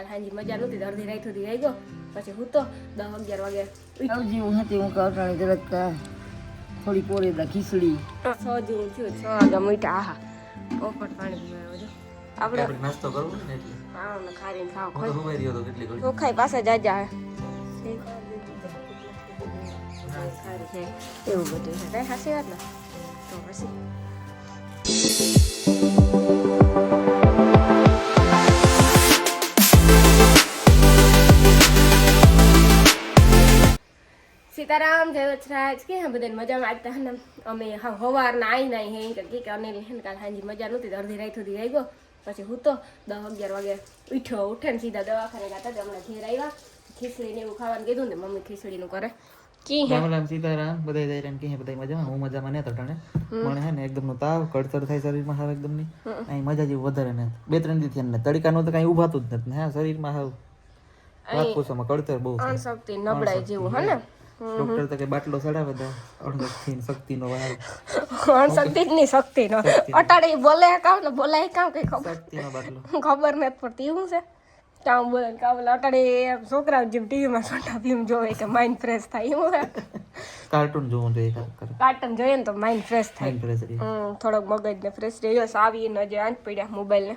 કાલ હાંજી મજા નહોતી અડધી રાત સુધી આવી ગયો પછી હું તો 10-11 વાગે જેવું હતી હું કાવટાણી જરાક થોડી પોરેદા ખીચડી 6 જેવું થયું 6 વાગે મીઠા આહા પોપટ પાણી પીવાયો જો આપણે નાસ્તો કરવો ને એટલે હા ને ખારીને ખાવ હું તો રૂવાઈ રહ્યો તો કેટલી ઘડી ચોખાઈ પાસે જાજા હે એવું બધું છે કઈ હાસી વાત ને તો પછી સીતારામ જય વચરાજ કે હા બધાને મજામાં આજતા ને અમે સવારના આવી હે કે અનિલ હે ને કાલ હાંજી મજા નહોતી અડધી રાત સુધી આવી ગયો પછી હું તો 10-11 વાગે ઉઠે ને સીધા દવાખાને ગયા હતા હમણાં ઘેર આવ્યા ખીચડી ને એવું ખાવાનું કીધું ને મમ્મી ખીચડીનું કરે કી હે રામ સીતારામ બધા જઈ કે બધા મજામાં હું મજામાં ને તટાણે મને હે ને એકદમ નો તાવ કડતર થાય શરીરમાં હાવ એકદમ ની અહીં મજા જેવું વધારે ને 2-3 દી થી ને તડકા નો તો કઈ ઉભાતું જ નથી હા શરીરમાં હાવ વાત પૂછોમાં કડતર બહુ છે અણશક્તિ નબળાઈ જેવું હે ને ડોક્ટર તો કે બાટલો ચડાવે દો અણશક્તિ શક્તિનો વાર અણશક્તિ જ ની શક્તિ નો અટાડે બોલે કામ ને બોલાય કામ કઈ શક્તિનો બાટલો ખબર નથી પડતી શું છે કામ બોલે કામ બોલે અટાડે છોકરા જેમ ટીવીમાં છોટા ભીમ જોવે કે માઇન્ડ ફ્રેશ થાય એવું હે કાર્ટૂન જોવું જોઈએ કાર્ટૂન જોઈએ ને તો માઇન્ડ ફ્રેશ થાય માઇન્ડ ફ્રેશ રહે થોડોક મગજ ને ફ્રેશ રહ્યો આવીને જે આંચ પડ્યા મોબાઈલ ને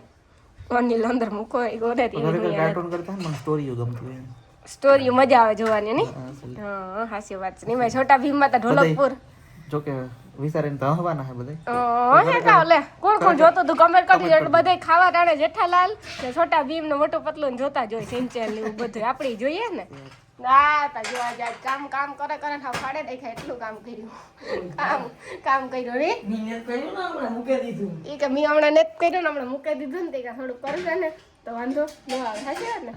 અનિલ અંદર મૂકો ગોડે કાર્ટૂન કરતા મને સ્ટોરીઓ ગમતી હોય સ્ટોરી મજા આવે જોવાની નહીં હા હાસી વાત છે નહીં ભાઈ છોટા ભીમમાં તો ઢોલકપુર જોકે વિચારીને તો હવાના હે બધા હે કા લે કોણ જોતો તું કમેન્ટ કરી એટલે બધાય ખાવા ટાણે જેઠાલાલ ને છોટા ભીમ ને મોટું પતલું ને જોતા જોઈ સિંચન ને એવું બધું આપણી જોઈએ ને ના તા જોવા જાય કામ કરે હા ફાડે દેખાય એટલું કામ કર્યું કામ કર્યું રે નિયત કર્યું ને હમણાં મૂકી દીધું એ કે મી હમણાં નેત કર્યું ને હમણાં મૂકી દીધું ને તે કે થોડું કરશે ને તો વાંધો ન આવે સાચી વાત ને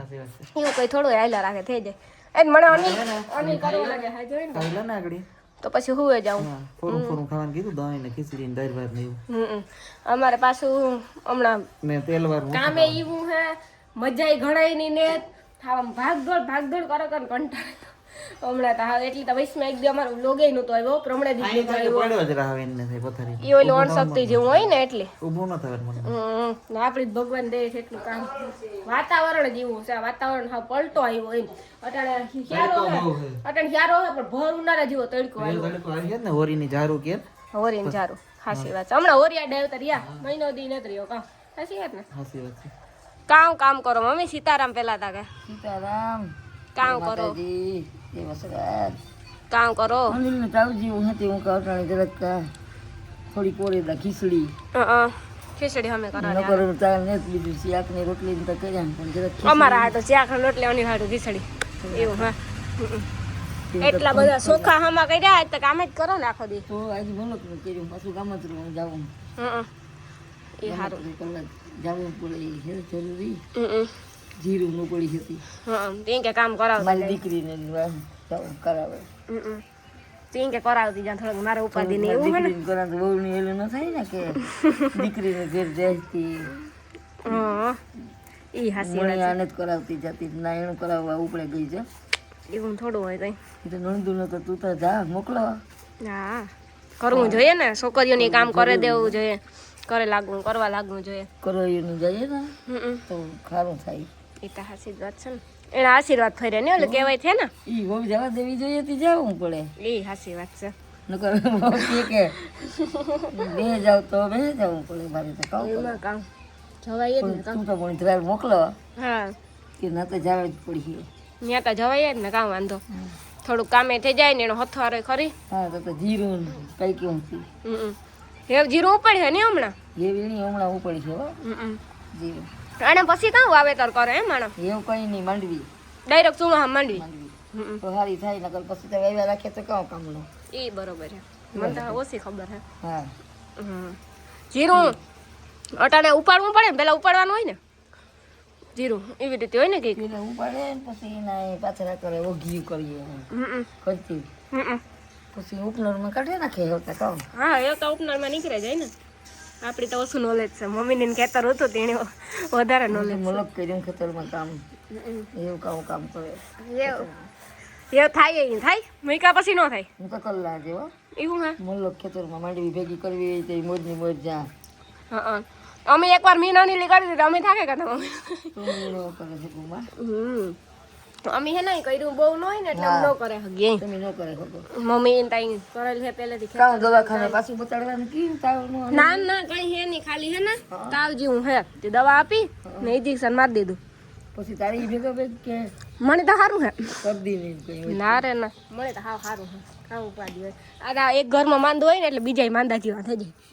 એવું કઈ થોડું હાઈલા રાખે થઈ જાય એ મને અનિલ કરવા લાગે હા જોઈ ને ખાઈલા ને આગળ તો પછી હુએ જાઉં ફોરું ખાવાનું કીધું દહીં ને ખીચડી ને દાળ ભાત ને એવું અમારે પાછું હમણાં ને તેલ વાર કામે એવું હે મજાય ઘણાય ની ને ભાગદોડ કરે કંટાળે હમણાં તો હા એટલી તો વૈશ્વમાં એકદમ અમારું લોગે નહોતો આવ્યો પ્રમણે દીકરી પડ્યો જ રાહ એને થાય પથારી એ ઓલી અણશક્તિ જેવું હોય ને એટલે ઊભું ન થાય મને ને આપણી જ ભગવાન દે છે એટલું કામ વાતાવરણ જેવું છે વાતાવરણ હા પલટો આવ્યો એમ અટાણે હિયારો હે પણ ભર ઉનાળા જેવો તડકો આવ્યો ને હોરીની જારું કે હોરીને જારું હાસી વાત છે હમણાં હોરિયા ડાયવતા રહ્યા મહિનો દી નથી રહ્યો કામ હાસી વાત ને હાસી વાત છે કામ કરો મમ્મી સીતારામ પેલા તા કે સીતારામ કામ કરો માતાજી જય વસરાજ કામ કરો અનિલને તાવ જેવું હતી હું કાવટાણી જરાક થોડી પોરેદા ખીચડી ખીચડી અમે કરો નકર તાર ને બીજું શાકની રોટલી ને તો કર્યા ને પણ જરાક અમારા હાટો ચાખ રોટલી અની હાટો ખીચડી એવું હા એટલા બધા સોખા હમા કર્યા તો કામ જ કરો ને આખો દી તો આજે મલક નું કર્યું પાછું કામ જ રહું જાવું એ હારું કલાક જાવું પડે છે જરૂરી જીરું નું પડી હતી તી કે કામ કરાવ મારી દીકરીને કરાવે તી કે કરાવતી જ્યાં થોડુંક મારા ઉપાધિ ને એવું હે ને કરાવ બહુ ની એલું ન થાય ને કે દીકરીને ઘેર જતી ઈ હાસી મને આને જ કરાવતી જતી ના એનું કરાવવા ઉપડે ગઈ છે એવું થોડું હોય કઈ એ તો નણંદુ ન તો તું તો જા મોકલો હા કરવું જોઈએ ને છોકરીઓની કામ કરે દેવું જોઈએ કરવા લાગવું જોઈએ કરોયું જઈએ ને તો ખારું થાય એ તો હાસી વાત છે ને એના આશીર્વાદ ફર્યા ને એટલે કહેવાય છે ને ઈ બહુ જવા દેવી જોઈએ તી જવું પડે એ હાસી વાત છે નકર કે બે જાવ તો બે જવું પડે મારે તો કામ એમાં કામ જવાય જ ને તું તો પણ ટ્રાયલ મોકલો હા કે ના તો જાવ જ પડી ત્યાં તો જવાય જ ને કામ વાંધો થોડુંક કામે થઈ જાય ને એનો હથવારો ખરી હા તો જીરું કઈ કેવું હેવ જીરું ઉપડે છે ને હમણાં એવી નહીં હમણાં ઉપડી છે હો જીરું અને પછી કાં વાવેતર કરે એમ માણસ એવું કઈ નહીં માંડવી ડાયરેક્ટ ચૂમા માંડવી તો સારી થાય નકર પછી તો વાવ્યા રાખે તો કામ કામનું એ બરોબર છે મને તો ઓછી ખબર છે હા જીરું અટાણે ઉપાડવું પડે ને પેલા ઉપાડવાનું હોય ને જીરું એવી રીતે હોય ને કંઈક પેલા ઉપાડે ને પછી એના પાછળ કરે ઓઘિયું કરીએ કરતી પછી ઉપનરમાં કાઢી નાખે હોતા કામ હા એ તો ઉપનારમાં નીકળે જાય ને આપણી તો ઓછું નોલેજ છે મમ્મીને ખેતર હતું તેને વધારે નોલેજ મલક કર્યું ખેતરમાં કામ એવું કામ કરે એવું થાય એ થાય મૂકા પછી ન થાય હું તો કલાક જેવો એવું હા મલક ખેતરમાં માંડવી ભેગી કરવી તો મોજની મોજ જા હા અમે એકવાર મીનો નીલી કરી દીધી અમે થાકે કરતા મમ્મી તું મીનો કરે છે કુમાર અમે હે નહીં કર્યું બહુ ન હોય ને એટલે આમ ન કરે હગી તમે ન કરે ખબર મમ્મી એને તાઈ કરેલ છે પહેલેથી કામ દવાખાને પાછું બતાડવાનું કી તાવનું ના ના કઈ હે નહીં ખાલી હે ને તાવ જેવું હે તે દવા આપી ને ઇન્જેક્શન મારી દીધું પછી તારી ભેગો ભેગ કે મને તો સારું હે શરદી નહીં કઈ ના રે ના મને તો હાવ સારું હે કામ ઉપાડી હોય આ એક ઘરમાં માંદો હોય ને એટલે બીજા માંદા જેવા થઈ જાય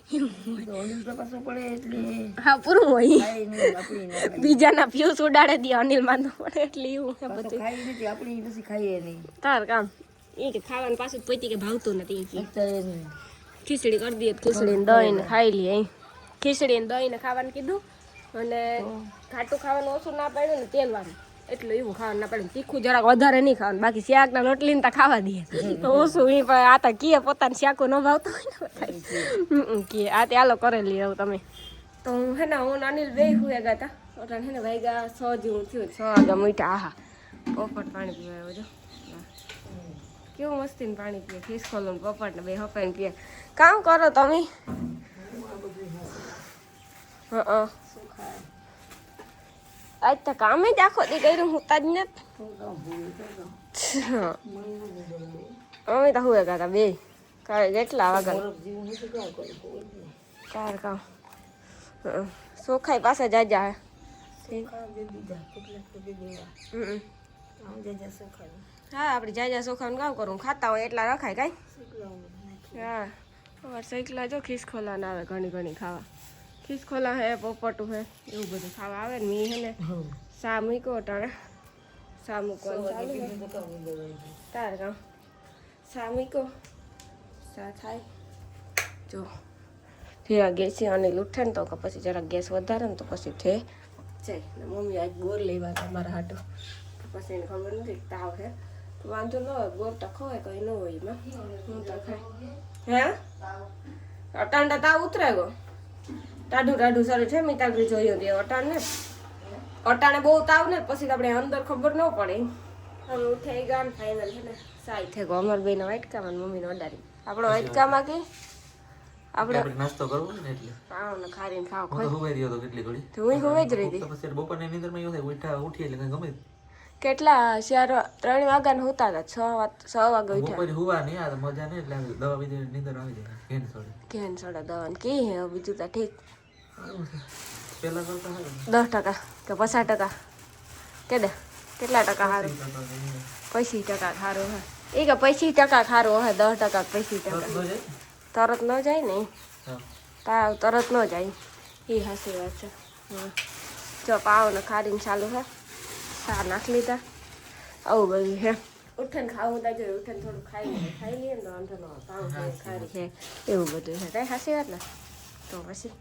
અનિલ તો પાછું પડે એટલે હા પૂરું હોય ખાઈ નહીં આપણી ન બીજાના ફ્યુઝ ઉડાડે દે અનિલ માંદો પડે એટલે એવું હે પાછું બધું ખાઈ નથી આપણી પછી ખાઈએ નહીં તાર કામ એ કે ખાવાનું પાછું પૈતી કે ભાવતું નથી એ કે અત્યારે નહીં ખીચડી કરી દઈએ ખીચડી ને દહીં ને ખાઈ લઈએ ખીચડી ને દહીં ને ખાવાનું કીધું અને ઘાટું ખાવાનું ઓછું ના પાડ્યું ને તેલવાળું એટલું એવું ખાવાનું ના પડે તીખું જરાક વધારે નહીં ખાવાનું બાકી શાકના રોટલી ને ખાવા દઈએ તો ઓછું એ પણ આ તો કીએ પોતાને શાકો ન ભાવતો હોય ને કે આ તે આલો કરેલી રહું તમે તો હું હે ને હું અનિલ બે હુએ ગયા હતા એટલે હે ને વાગ્યા 6 જેવું થયું 6 વાગ્યા મીઠા આહા પોપટ પાણી પીવા આવ્યો જો કેવું મસ્તીને પાણી પીએ ખિસકોલું પોપટ ને બે હપાઈને પીએ કામ કરો તમે હા આજ તો કામે જ આખો દી કર્યું હું તાજ ને અમે તો હુએ ગયા બે કાલે કેટલા વાગ્યા કાર કામ સોખાઈ પાસે જાજા હે હા આપણે જાજા સોખાનું કામ કરું ખાતા હોય એટલા રખાય કાંઈ હા અમારે સૈકલા જો ખિસકોલા ના આવે ઘણી ઘણી ખાવા ખિસકોલા હે પોપટું હે એવું બધું ખાવા આવે ને મી હે ને સા મૂકો ટાણે સા મૂકવાનું ચાલુ તાર કામ સા મૂકો સા થાય જો થયા ગેસી અને લૂઠે ને તો પછી જરાક ગેસ વધારે ને તો પછી થે જાય ને મમ્મી આજ બોર લેવા તમારા હાટું પછી એને ખબર નથી તાવ હે વાંધો ન હોય બોર તો ખવાય કંઈ ન હોય એમાં હું તો ખાય હે અટાંડા તાવ ઉતરાય ગયો ટાઢું ટાઢું સારું છે મેં તાગડી જોયું તે અટાણે અટાણે બહુ તાવ ને પછી આપણે અંદર ખબર ન પડે હવે ઉઠાઈ ગયા ફાઇનલ છે ને સાઈ થઈ ગયો અમાર બેના વાટકામાં મમ્મીને વડારી આપણો વાટકામાં કે આપણે નાસ્તો કરવો ને એટલે પાવ ને ખારીને ખાવ હું તો હુવાઈ રહ્યો તો કેટલી ઘડી તો હું હોઈ જ રહી હતી તો પછી બપોરની નીંદરમાં એવું થાય ઉઠી એટલે કઈ ગમે કેટલા 3 વાગ્યા ને હોતા હતા 6 વાગે ઉઠ્યા બપોરે હુવા નહીં આ મજા નહીં એટલે દવા બીજી નીંદર આવી જાય ઘેન સોડે ઘેન સોડા દવા ને કી હે બીજું તો ઠીક પેલા કરતા હારું 10% કે 50% કે દે કેટલા ટકા સારું 50% સારું હે એ કે 50% સારું હે 10% 50% તરત ન જાય ને તાવ તરત ન જાય એ હાસી વાત છે જો પાવ ને ખારીને ચાલુ હે સા નાખ લીધા આવું બધું હે ઉઠે ને ખાવું તા જોઈએ ઉઠે ને થોડું ખાઈ લઈએ ને તો વાંધો ન પાવ ખારી છે એવું બધું છે કાંઈ હાસી વાત ને તો પછી